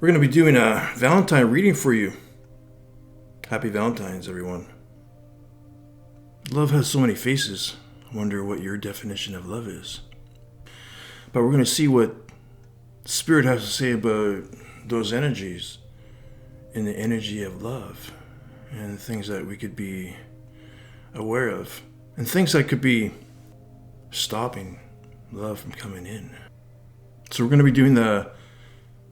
We're going to be doing a Valentine reading for you. Happy Valentine's, everyone. Love has so many faces. I wonder what your definition of love is. But we're going to see what Spirit has to say about those energies and the energy of love and things that we could be aware of and things that could be stopping love from coming in. So we're going to be doing the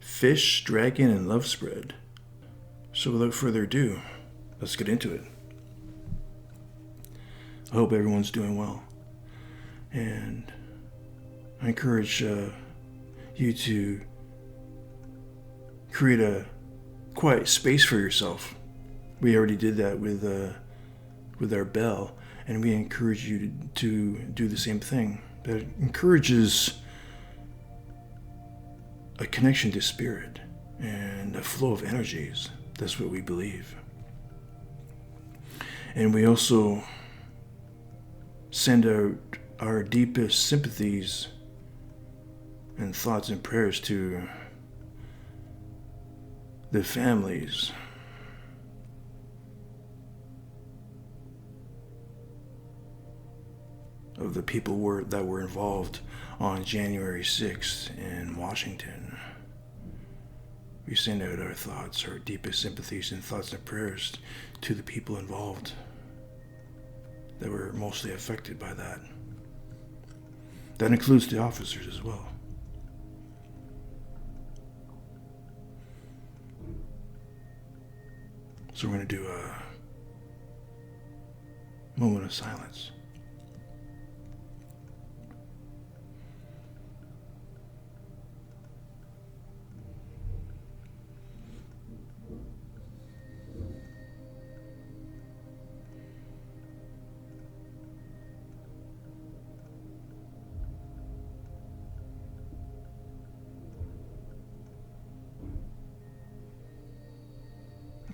Fish, Dragon, and Love spread. So without further ado, let's get into it. I hope everyone's doing well. And I encourage you to create a quiet space for yourself. We already did that with our bell, and we encourage you to do the same thing. That encourages a connection to spirit and a flow of energies. That's what we believe. And we also send out our deepest sympathies and thoughts and prayers to the families of the people that were involved on January 6th in Washington. We send out our thoughts, our deepest sympathies and thoughts and prayers to the people involved that were mostly affected by that. That includes the officers as well. So we're going to do a moment of silence.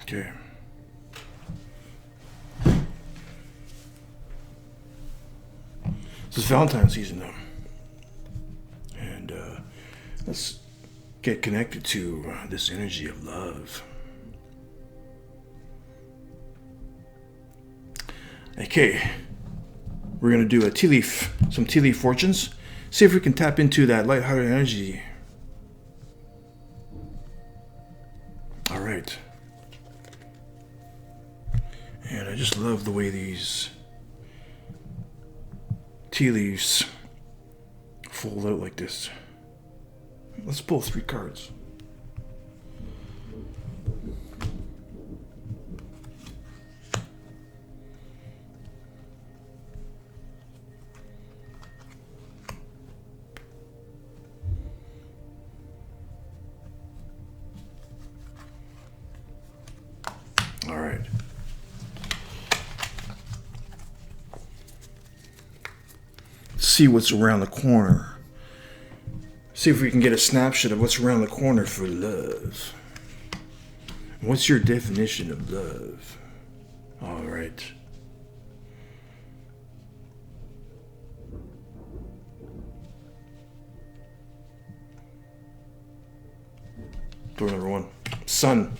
Okay. This is Valentine's season though. And let's get connected to this energy of love. Okay. We're going to do some tea leaf fortunes. See if we can tap into that lighthearted energy. All right. And I just love the way these tea leaves fold out like this. Let's pull 3 cards. All right. See what's around the corner. See if we can get a snapshot of what's around the corner for love. What's your definition of love? All right. Door number 1. Sun.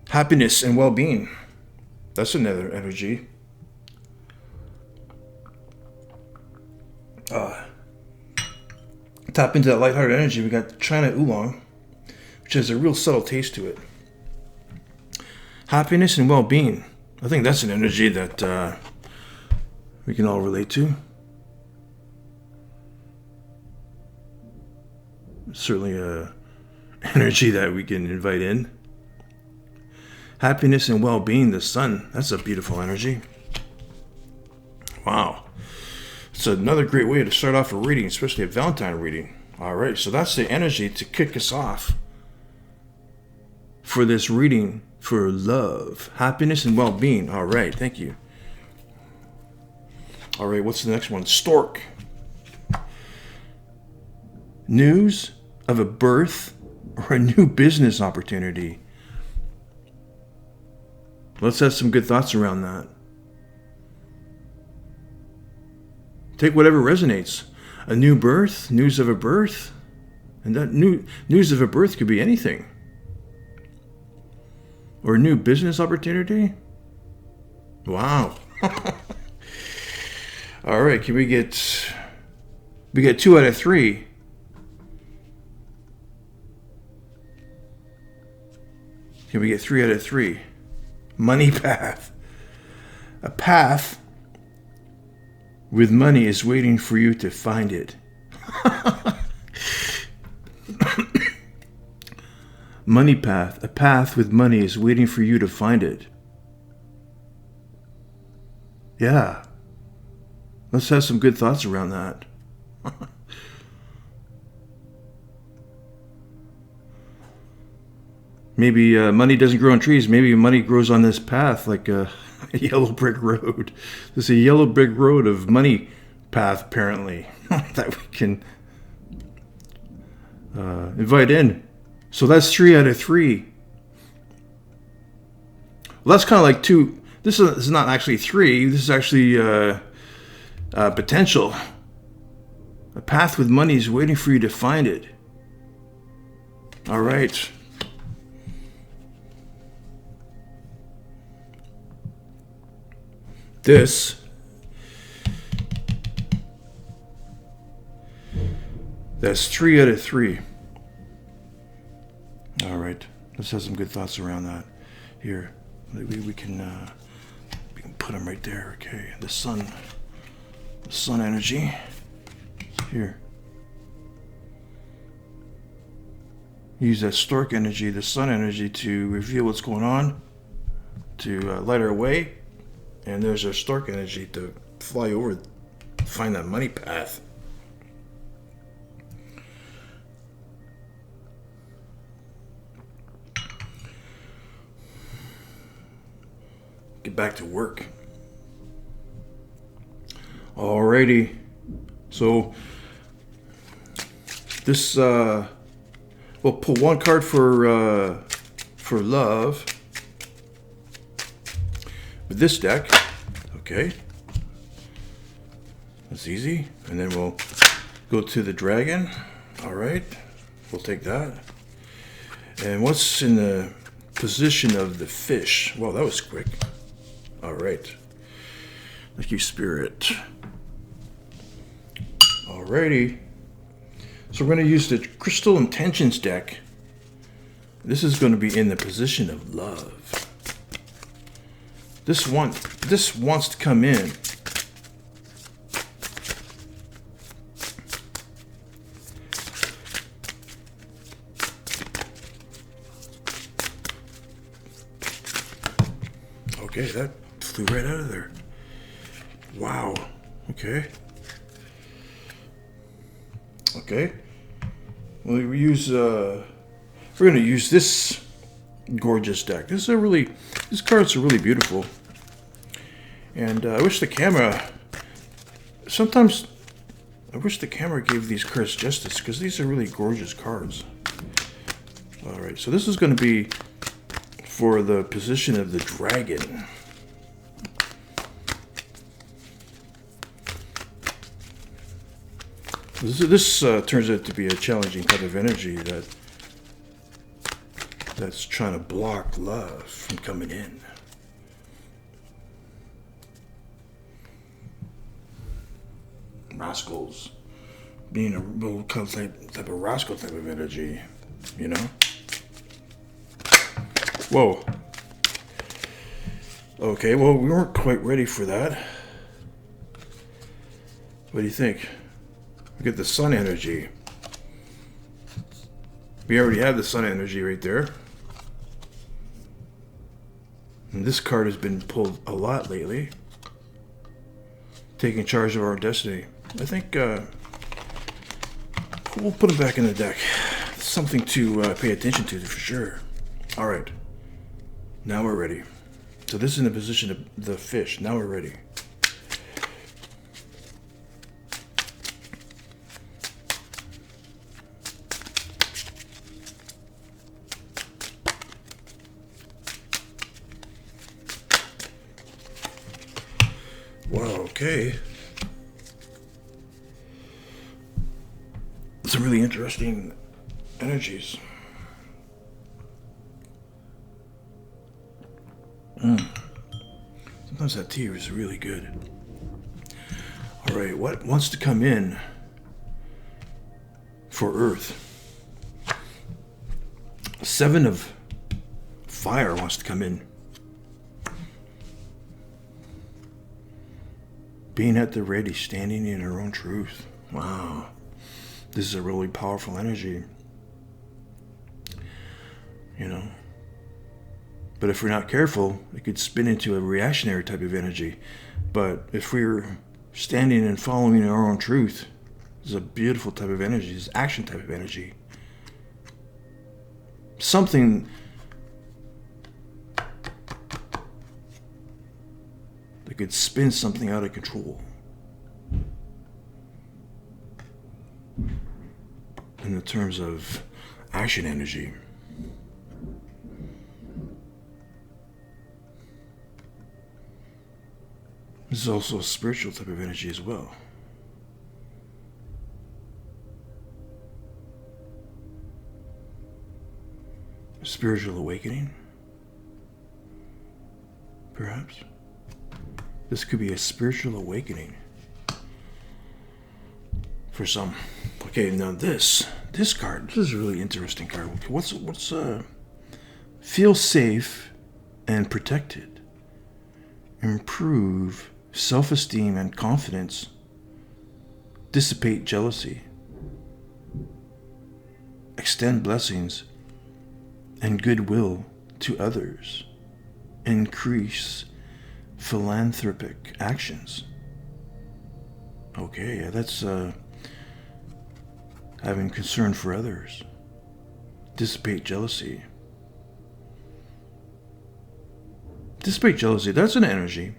Happiness and well-being. That's another energy. Tap into that lighthearted energy. We got China Oolong, which has a real subtle taste to it. Happiness and well-being. I think that's an energy that we can all relate to. Certainly a energy that we can invite in. Happiness and well-being, the sun. That's a beautiful energy. Wow. It's another great way to start off a reading, especially a Valentine reading. All right, so that's the energy to kick us off for this reading for love, happiness, and well-being. All right, thank you. All right, what's the next one? Stork. News of a birth or a new business opportunity. Let's have some good thoughts around that. Take whatever resonates. A new birth, news of a birth, And that news of a birth could be anything. Or a new business opportunity. Wow. All right, we get 2 out of 3. Can we get 3 out of 3? Money path. A path with money is waiting for you to find it. Money path. A path with money is waiting for you to find it. Yeah. Let's have some good thoughts around that. Maybe money doesn't grow on trees. Maybe money grows on this path like a yellow brick road. There's a yellow brick road of money path, apparently, that we can invite in. So that's 3 out of 3. Well, that's kind of like 2. This is not actually 3. This is actually potential. A path with money is waiting for you to find it. All right. That's 3 out of 3. All right, let's have some good thoughts around that. Here, we can put them right there. Okay, the sun energy. Here, use that stork energy, the sun energy, to reveal what's going on, to light our way. And there's our stork energy to fly over, find that money path. Get back to work. Alrighty. So this we'll pull one card for love. With this deck, okay, that's easy. And then we'll go to the dragon. All right, we'll take that. And what's in the position of the fish? Well, that was quick. All right, thank you, Spirit. Alrighty, so we're going to use the Crystal Intentions deck. This is going to be in the position of love. This wants to come in. Okay, that flew right out of there. Wow. Okay. Okay. Well, we're going to use this gorgeous deck. These cards are really beautiful. And I wish the camera gave these cards justice, because these are really gorgeous cards. All right, so this is going to be for the position of the dragon. This turns out to be a challenging type of energy that's trying to block love from coming in. Rascals, being a real type of rascal type of energy, you know? Whoa. Okay, well, we weren't quite ready for that. What do you think? We get the sun energy. We already have the sun energy right there. And this card has been pulled a lot lately. Taking charge of our destiny. I think we'll put it back in the deck. Something to pay attention to for sure. All right. Now we're ready. So this is in the position of the fish. Now we're ready. Wow, okay. Some really interesting energies. Sometimes that tea is really good. All right, what wants to come in for Earth? 7 of fire wants to come in. Being at the ready, standing in her own truth. Wow. This is a really powerful energy. You know. But if we're not careful, it could spin into a reactionary type of energy. But if we're standing and following our own truth, it's a beautiful type of energy. It's action type of energy. Something that could spin something out of control. In the terms of action energy. This is also a spiritual type of energy as well. A spiritual awakening, perhaps. This could be a spiritual awakening for some. Okay, now this card. This is a really interesting card. What's feel safe and protected. Improve self-esteem and confidence. Dissipate jealousy. Extend blessings and goodwill to others. Increase philanthropic actions. Okay, yeah, that's having concern for others. Dissipate jealousy. Dissipate jealousy, that's an energy,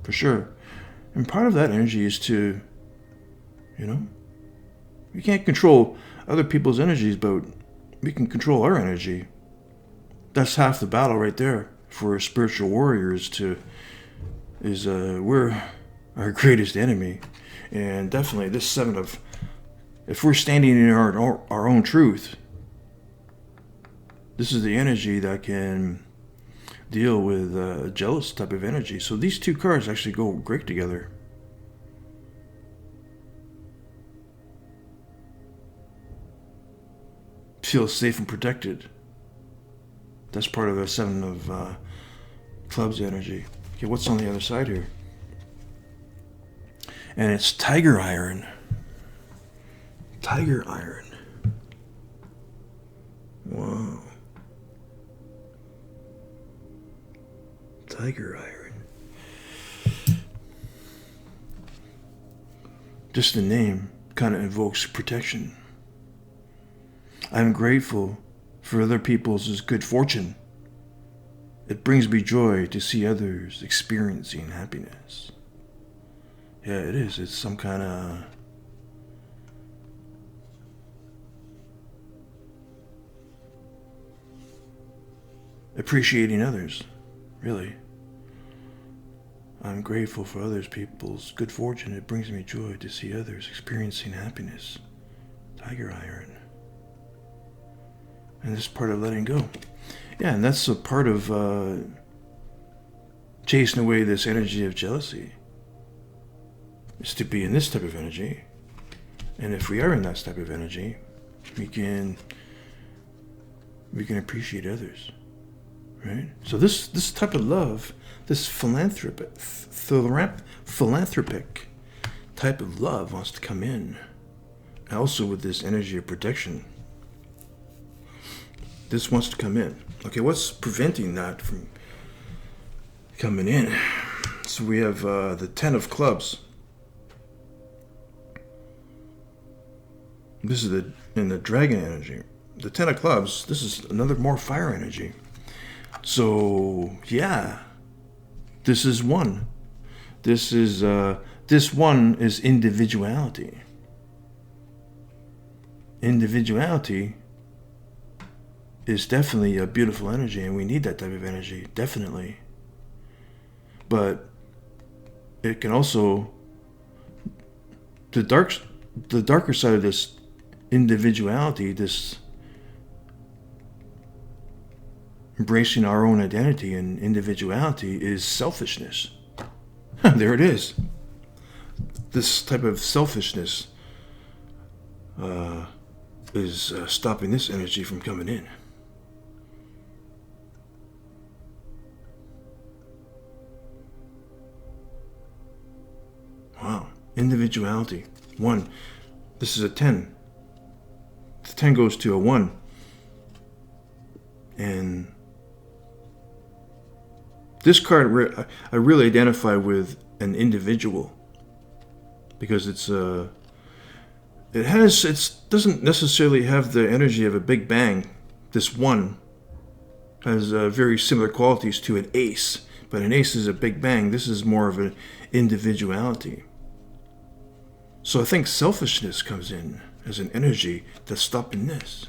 for sure. And part of that energy is to, we can't control other people's energies, but we can control our energy. That's half the battle right there for spiritual warriors we're our greatest enemy. And definitely this 7 of, if we're standing in our own truth, this is the energy that can deal with a jealous type of energy. So these 2 cards actually go great together. Feel safe and protected. That's part of the 7 of clubs energy. Okay, what's on the other side here? And it's tiger iron. Tiger iron. Wow. Tiger iron. Just the name kind of invokes protection. I'm grateful for other people's good fortune. It brings me joy to see others experiencing happiness. Yeah, it is. It's some kind of appreciating others, really. I'm grateful for others people's good fortune. It brings me joy to see others experiencing happiness. Tiger iron. And this is part of letting go. Yeah, and that's a part of chasing away this energy of jealousy. Is to be in this type of energy. And if we are in that type of energy, we can appreciate others. Right? So this type of love, this philanthropic type of love wants to come in. Also with this energy of protection. This wants to come in. Okay, what's preventing that from coming in? So we have the 10 of clubs. This is in the dragon energy. The 10 of clubs, this is another more fire energy. So, yeah. This is one. This one is individuality. Individuality is definitely a beautiful energy, and we need that type of energy, definitely. But it can also, the darker side of this individuality, this embracing our own identity and individuality is selfishness. There it is. This type of selfishness is stopping this energy from coming in. Wow. Individuality. 1. This is a 10. The 10 goes to a 1. And this card, I really identify with an individual, because it doesn't necessarily have the energy of a big bang. This 1 has very similar qualities to an ace, but an ace is a big bang. This is more of an individuality. So I think selfishness comes in as an energy that's stopping this.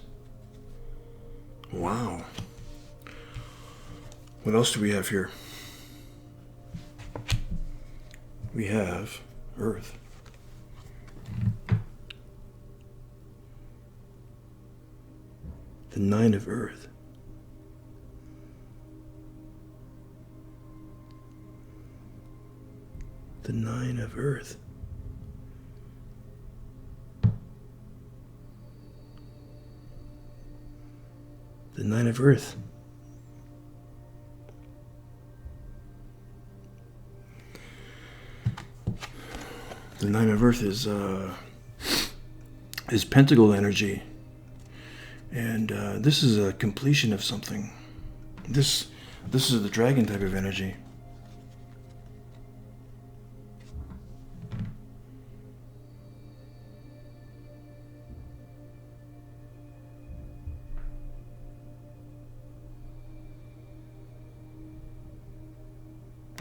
Wow. What else do we have here? We have Earth. The 9 of Earth. The 9 of Earth. The 9 of Earth. The 9 of Earth is pentacle energy, and this is a completion of something. This is the dragon type of energy.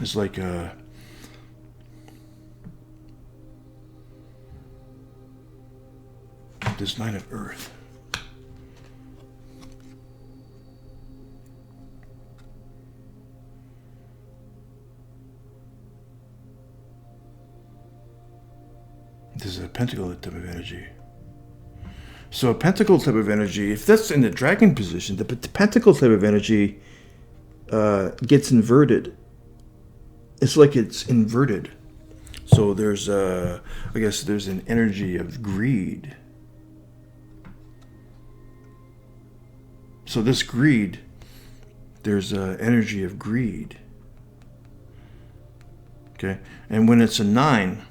It's like this 9 of Earth. This is a pentacle type of energy. So a pentacle type of energy, if that's in the dragon position, the pentacle type of energy gets inverted. It's like it's inverted. So there's I guess there's an energy of greed. So this greed, there's an energy of greed. Okay? And when it's a 9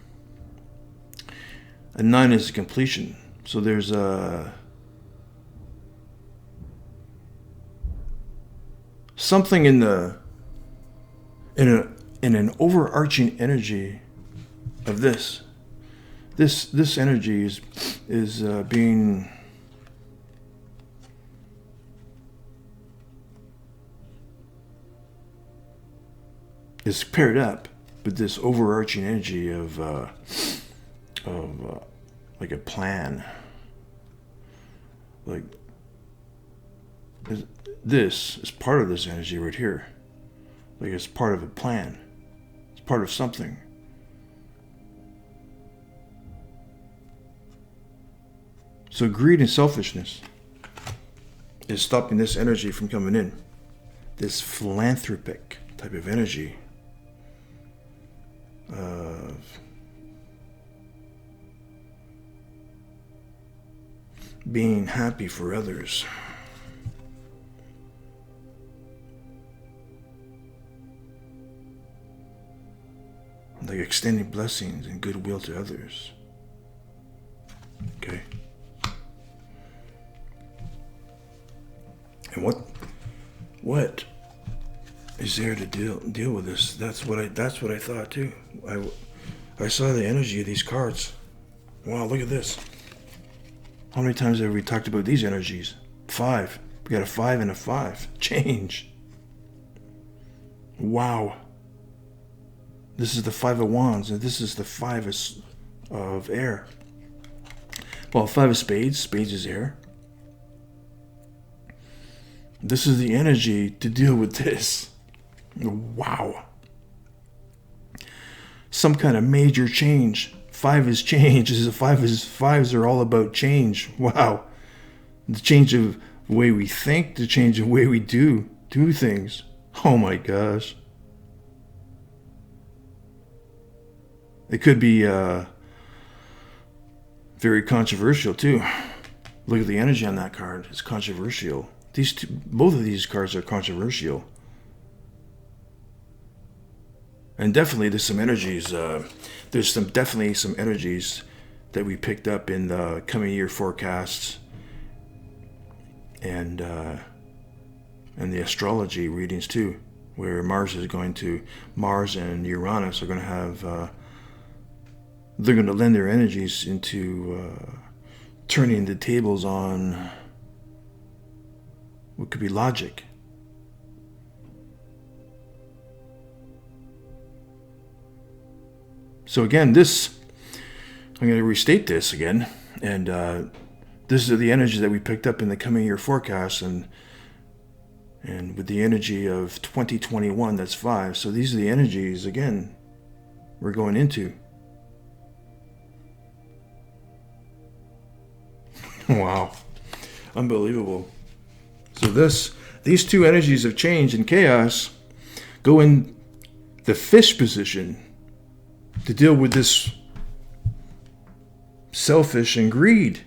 is a completion. So there's something in an overarching energy of this. This energy is being is paired up with this overarching energy of like a plan. Like this is part of this energy right here. Like it's part of a plan. It's part of something. So greed and selfishness is stopping this energy from coming in. This philanthropic type of energy of being happy for others. Like extending blessings and goodwill to others. Okay. And what is there to deal with this? That's what I thought too. I saw the energy of these cards. Wow, look at this. How many times have we talked about these energies? 5. We got a 5 and a 5. Change. Wow. This is the 5 of Wands, and this is the 5 of air. Well, 5 of Spades. Spades is air. This is the energy to deal with this. Wow. Some kind of major change. 5 is change. Fives are all about change. Wow. The change of the way we think, the change of the way we do, do things. Oh my gosh. It could be very controversial too. Look at the energy on that card. It's controversial. Both of these cards are controversial. And definitely there's some energies. Definitely some energies that we picked up in the coming year forecasts and the astrology readings too, where Mars and Uranus are going to have. They're going to lend their energies into turning the tables on what could be logic. So again, I'm going to restate this again, and this is the energy that we picked up in the coming year forecast, and with the energy of 2021, that's 5. So these are the energies, again, we're going into. Wow. Unbelievable. So these two energies of change and chaos go in the fish position to deal with this selfish and greed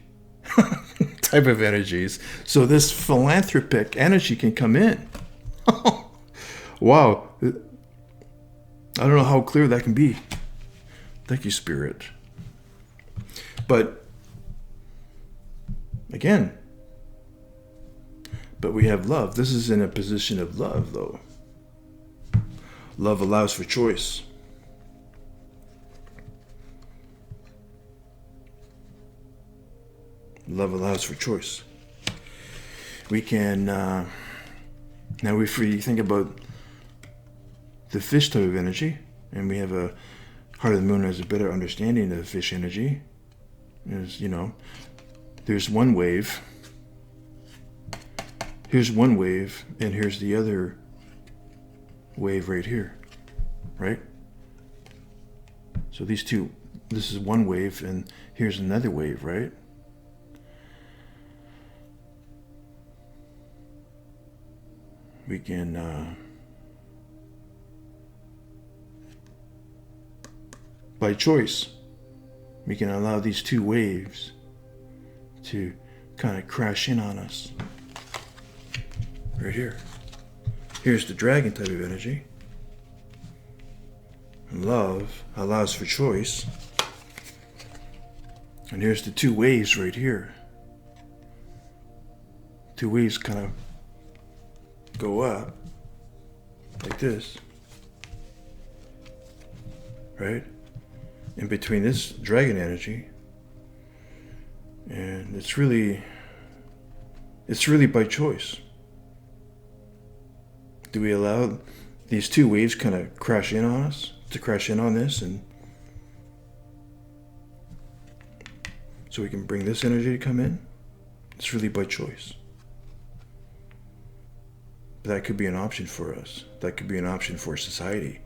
type of energies. So this philanthropic energy can come in. Wow. I don't know how clear that can be. Thank you, Spirit. But again, we have love. This is in a position of love, though. Love allows for choice. Love allows for choice. We can, now if we think about the fish type of energy, and we have a Heart of the Moon has a better understanding of the fish energy, is, there's one wave. Here's one wave, and here's the other wave right here, right? So this is one wave, and here's another wave, right? We can, by choice, we can allow these two waves to kind of crash in on us. Right here. Here's the dragon type of energy. And love allows for choice. And here's the two waves right here. Two waves kind of go up like this. Right? In between this dragon energy. And it's really by choice. Do we allow these two waves kind of crash in on us, to crash in on this, and so we can bring this energy to come in? It's really by choice. But that could be an option for us. That could be an option for society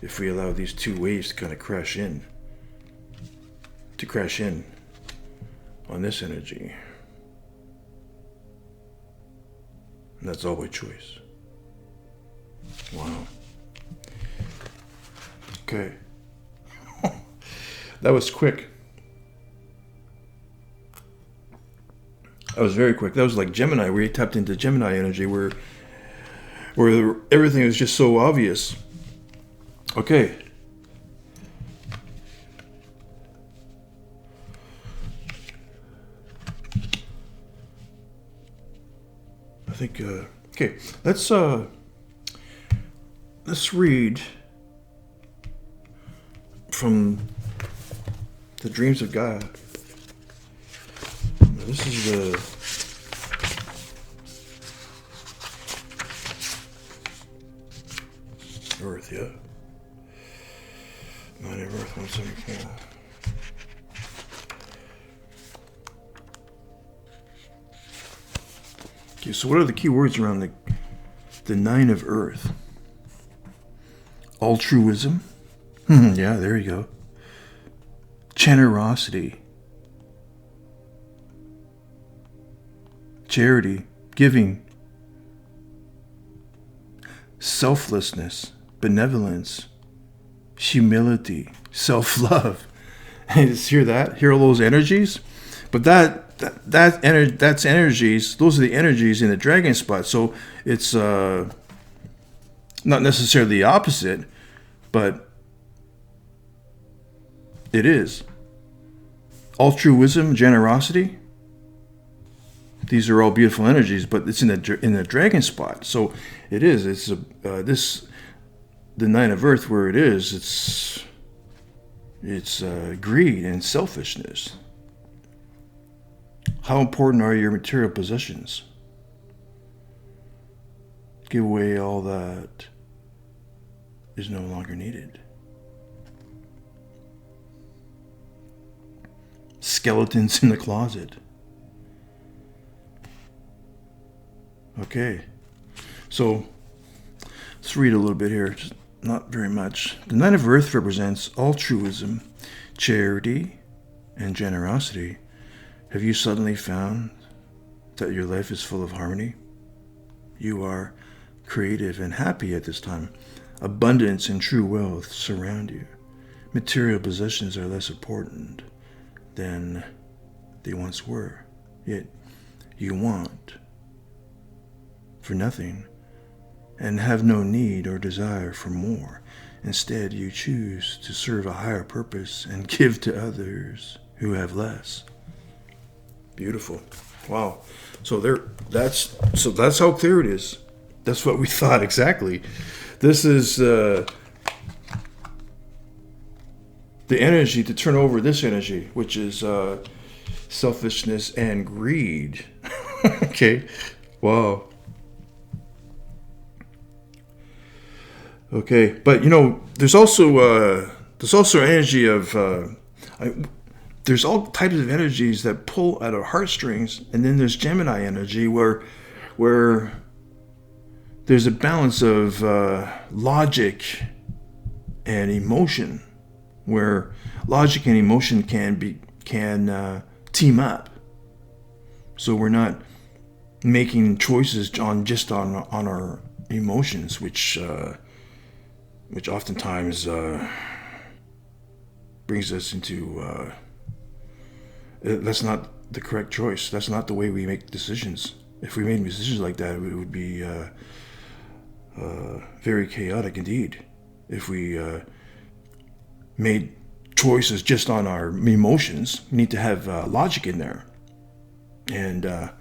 if we allow these two waves to kind of crash in on this energy. And that's all by choice. Wow. Okay. That was quick. That was very quick. That was like Gemini, where you tapped into Gemini energy, where everything is just so obvious. Okay. I think, okay, let's read from the Dreams of Gaia. This is the Earth, yeah. 9 of Earth, 174. Okay, so what are the key words around the 9 of Earth? Altruism. Yeah, there you go. Generosity. Charity. Giving. selflessness, benevolence, humility, self-love. And just hear that? Hear all those energies? But that's energies. Those are the energies in the dragon spot. So it's not necessarily the opposite, but it is. Altruism, generosity. These are all beautiful energies, but it's in the dragon spot. So it is. It's the Nine of Earth where it is. It's greed and selfishness. How important are your material possessions? Give away all that is no longer needed. Skeletons in the closet. Okay, so let's read a little bit here, just not very much. The Nine of Earth represents altruism, charity, and generosity. Have you suddenly found that your life is full of harmony? You are creative and happy at this time. Abundance and true wealth surround you. Material possessions are less important than they once were. Yet you want for nothing and have no need or desire for more. Instead, you choose to serve a higher purpose and give to others who have less. Beautiful. Wow. So that's how clear it is. That's what we thought exactly. This is the energy to turn over this energy, which is selfishness and greed. Okay. Wow. Okay, but there's also energy of there's all types of energies that pull at our heartstrings, and then there's Gemini energy where there's a balance of logic and emotion, where logic and emotion can team up. So we're not making choices on our emotions, which oftentimes brings us into that's not the correct choice. That's not the way we make decisions. If we made decisions like that, it would be very chaotic indeed. If we made choices just on our emotions, we need to have logic in there. And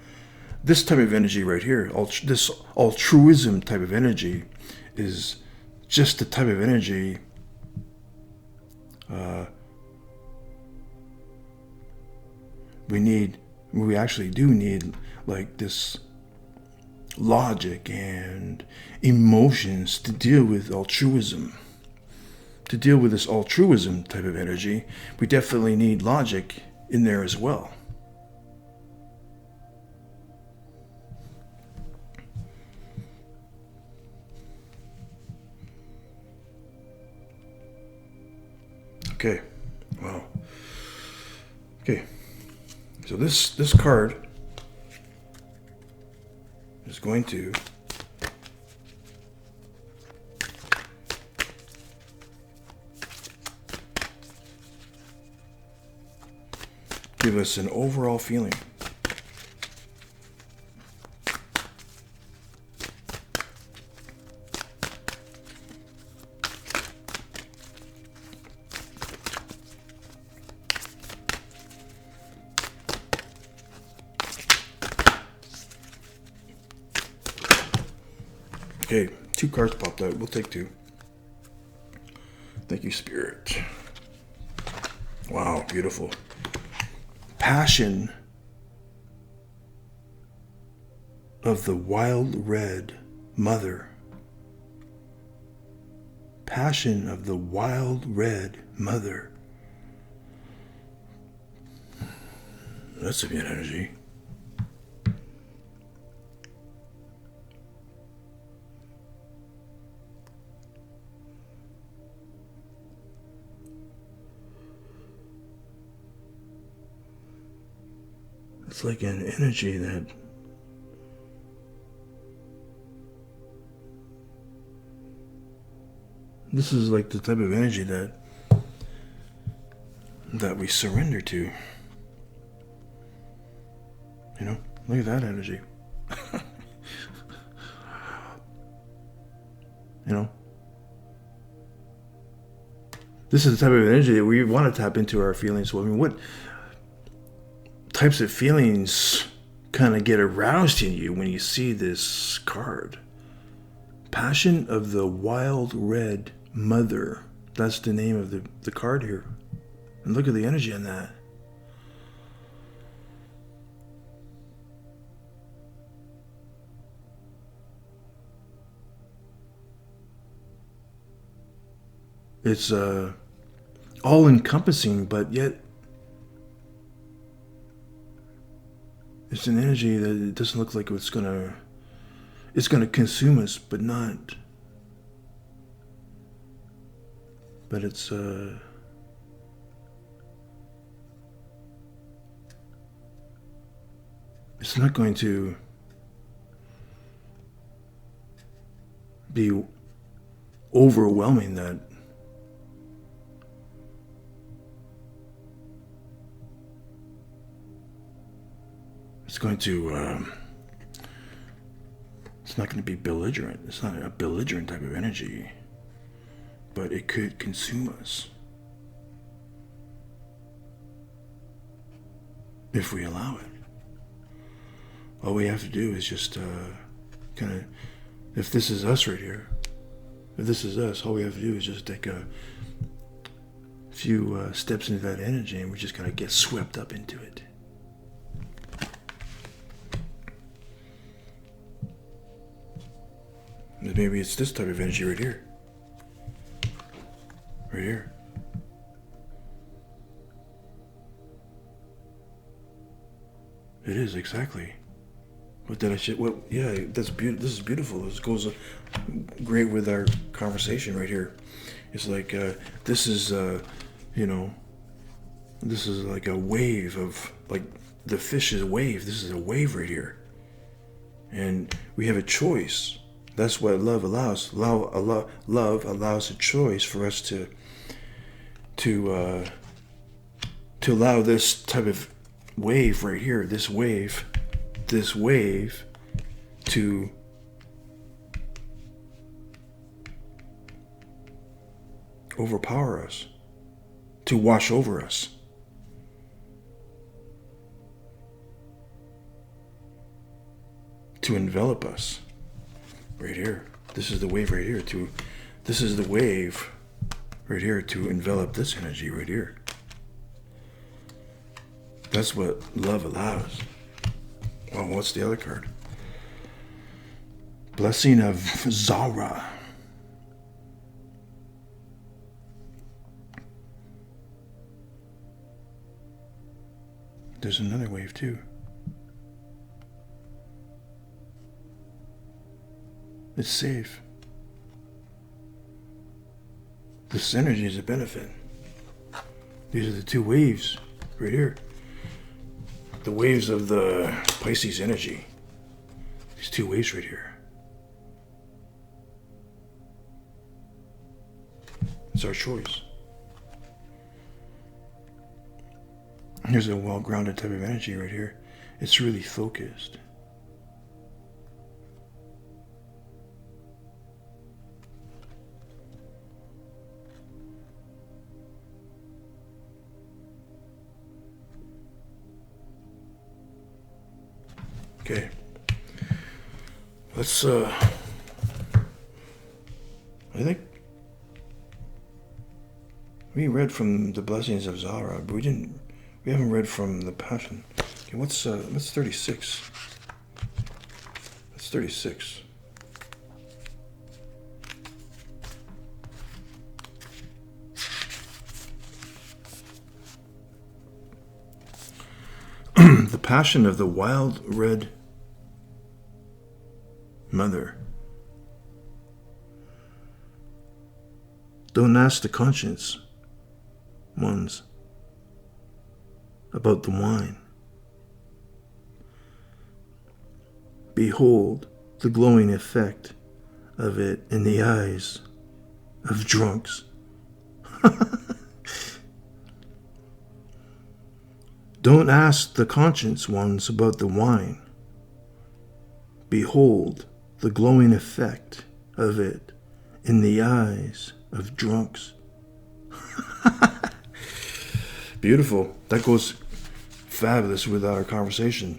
this type of energy right here, this altruism type of energy, is just the type of energy we actually do need, like this logic and emotions to deal with altruism. To deal with this altruism type of energy, we definitely need logic in there as well. Okay, wow. Okay, so this card is going to give us an overall feeling. Okay, 2 cards popped out. We'll take 2. Thank you, Spirit. Wow, beautiful. Passion of the wild red mother. Passion of the wild red mother. That's a good energy. It's like an energy that This is like the type of energy that we surrender to. You know, look at that energy. You know, this is the type of energy that we want to tap into our feelings. So, I mean, what types of feelings kind of get aroused in you when you see this card? Passion of the Wild Red Mother. That's the name of the card here. And look at the energy on that. It's all-encompassing, but yet it's an energy that it doesn't look like it's gonna consume us, but not. But it's not going to be overwhelming that it's going to it's not going to be belligerent. It's not a belligerent type of energy, but it could consume us if we allow it. All we have to do is just kind of, if this is us right here, if this is us, all we have to do is just take a few steps into that energy, and we just kind of get swept up into it. Maybe it's this type of energy right here. Right here. It is, exactly. What did I say? Well, yeah, that's beautiful. This is beautiful. This goes great with our conversation right here. It's like, this is, this is like a wave of, like, the fish is a wave. This is a wave right here. And we have a choice. That's what love allows. Love allows a choice for us to allow this type of wave right here, this wave to overpower us, to wash over us. To envelop us. Right here. This is the wave right here. This is the wave right here to envelop this energy right here. That's what love allows. Oh, what's the other card? Blessing of Zara. There's another wave too. It's safe. This energy is a benefit. These are the two waves right here. The waves of the Pisces energy. These two waves right here. It's our choice. Here's a well-grounded type of energy right here. It's really focused. Okay, let's, I think we read from the Blessings of Zara, but we haven't read from the Passion. Okay, what's 36? That's 36. The Passion of the Wild Red Mother. Don't ask the conscience ones about the wine. Behold the glowing effect of it in the eyes of drunks. Don't ask the conscious ones about the wine. Behold the glowing effect of it in the eyes of drunks. Beautiful. That goes fabulous with our conversation.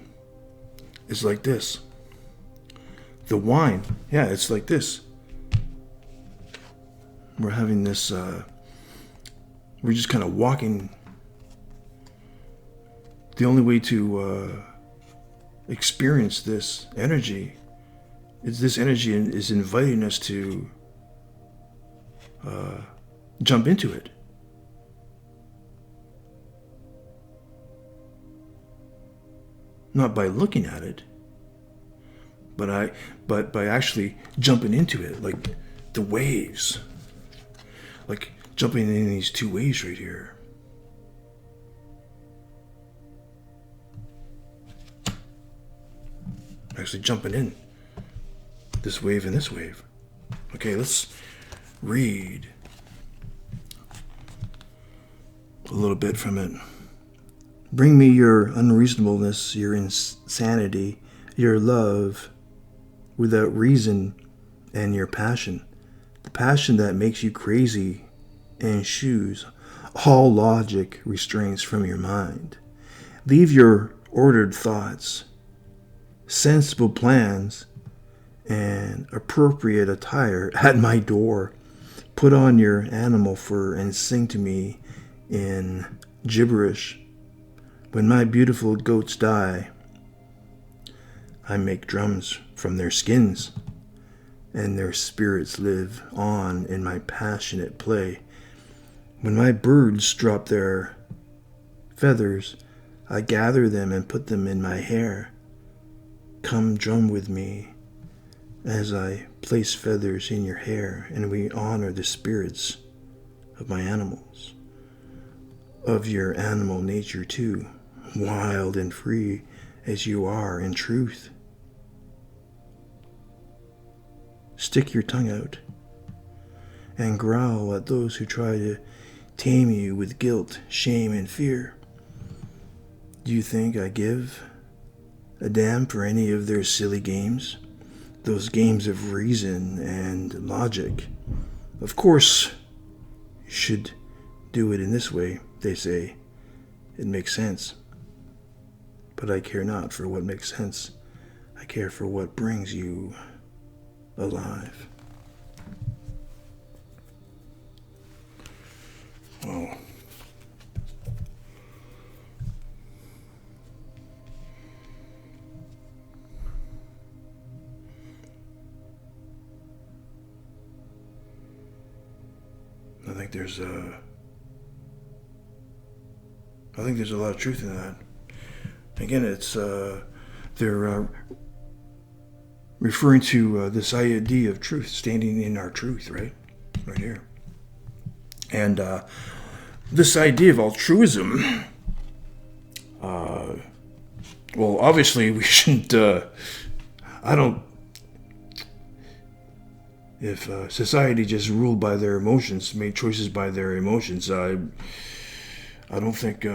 It's like this. The wine, yeah, it's like this. We're having this, we're just kind of walking. The only way to experience this energy is this energy is inviting us to jump into it. Not by looking at it, but by actually jumping into it, like the waves. Like jumping in these two waves right here. Actually jumping in this wave and this wave. Okay, let's read a little bit from it. Bring me your unreasonableness, your insanity, your love without reason, and your passion. The passion that makes you crazy and shoes all logic restraints from your mind. Leave your ordered thoughts, sensible plans, and appropriate attire at my door. Put on your animal fur and sing to me in gibberish. When my beautiful goats die, I make drums from their skins, and their spirits live on in my passionate play. When my birds drop their feathers, I gather them and put them in my hair. Come drum with me as I place feathers in your hair, and we honor the spirits of my animals, of your animal nature too, wild and free as you are in truth. Stick your tongue out and growl at those who try to tame you with guilt, shame, and fear. Do you think I give a damn for any of their silly games? Those games of reason and logic. Of course, you should do it in this way, they say. It makes sense. But I care not for what makes sense. I care for what brings you alive. Wow. I think there's a lot of truth in that. Again, it's they're referring to this idea of truth, standing in our truth, right here. And this idea of altruism, well, obviously we shouldn't, if society just ruled by their emotions, made choices by their emotions, I don't think,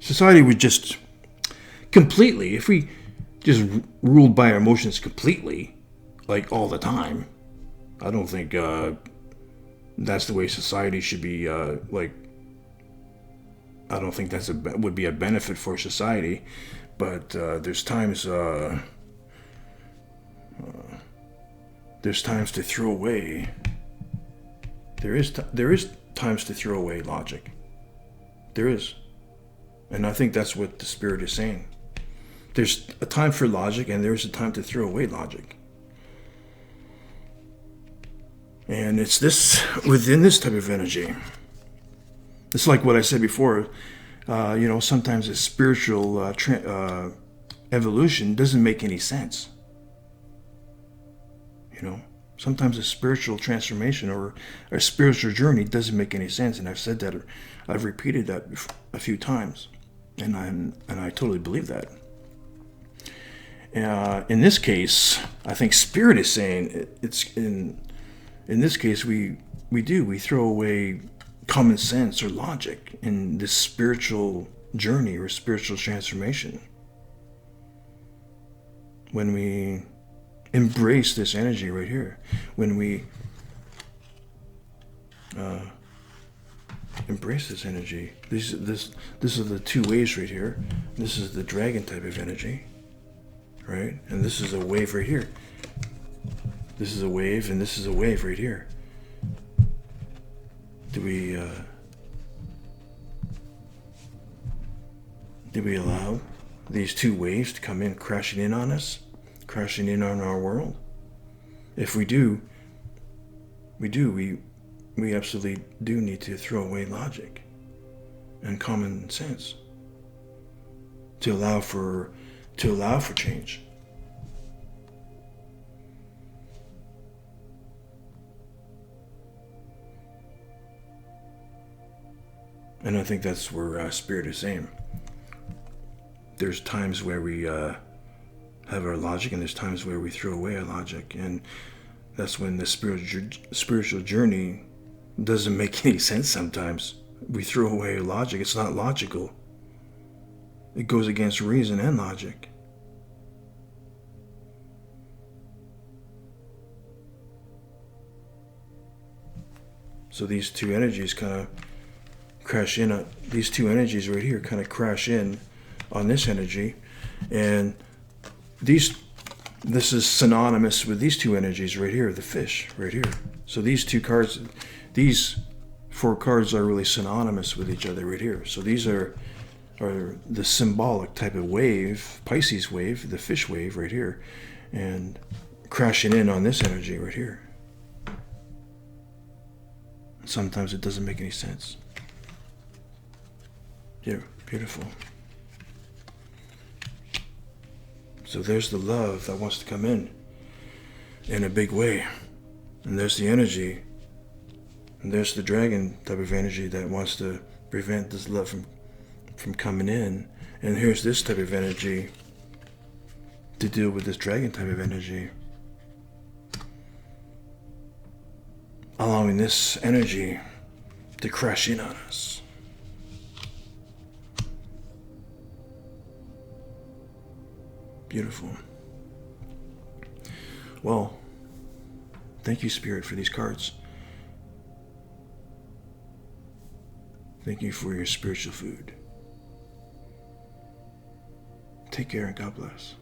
society would just completely, if we just ruled by our emotions completely, like all the time, I don't think that's the way society should be. I don't think would be a benefit for society. But there's times to throw away. There is times to throw away logic. There is. And I think that's what the Spirit is saying. There's a time for logic, and there's a time to throw away logic. And it's this, within this type of energy. It's like what I said before, sometimes a spiritual evolution doesn't make any sense. Sometimes a spiritual transformation or a spiritual journey doesn't make any sense. And I've said that, I've repeated that a few times. And I totally believe that. In this case, I think Spirit is saying it's in this case we throw away common sense or logic in this spiritual journey or spiritual transformation. When we embrace this energy right here, when we embrace this energy, this is the two waves right here. This is the dragon type of energy, right? And this is a wave right here. This is a wave, and this is a wave right here. Do we allow these two waves to come in, crashing in on us, crashing in on our world? If we do, we absolutely do need to throw away logic and common sense to allow for change. And I think that's where Spirit is saying. There's times where we have our logic, and there's times where we throw away our logic, and that's when the spiritual journey doesn't make any sense. Sometimes we throw away our logic. It's not logical. It goes against reason and logic. So these two energies kind of crash in. These two energies right here kind of crash in on this energy, and this is synonymous with these two energies right here, the fish right here. So these two cards, these four cards are really synonymous with each other right here. So these are the symbolic type of wave, Pisces wave, the fish wave right here, and crashing in on this energy right here. Sometimes it doesn't make any sense. Yeah, beautiful. So there's the love that wants to come in a big way. And there's the energy. And there's the dragon type of energy that wants to prevent this love from coming in. And here's this type of energy to deal with this dragon type of energy. Allowing this energy to crash in on us. Beautiful. Well, thank you, Spirit, for these cards. Thank you for your spiritual food. Take care and God bless.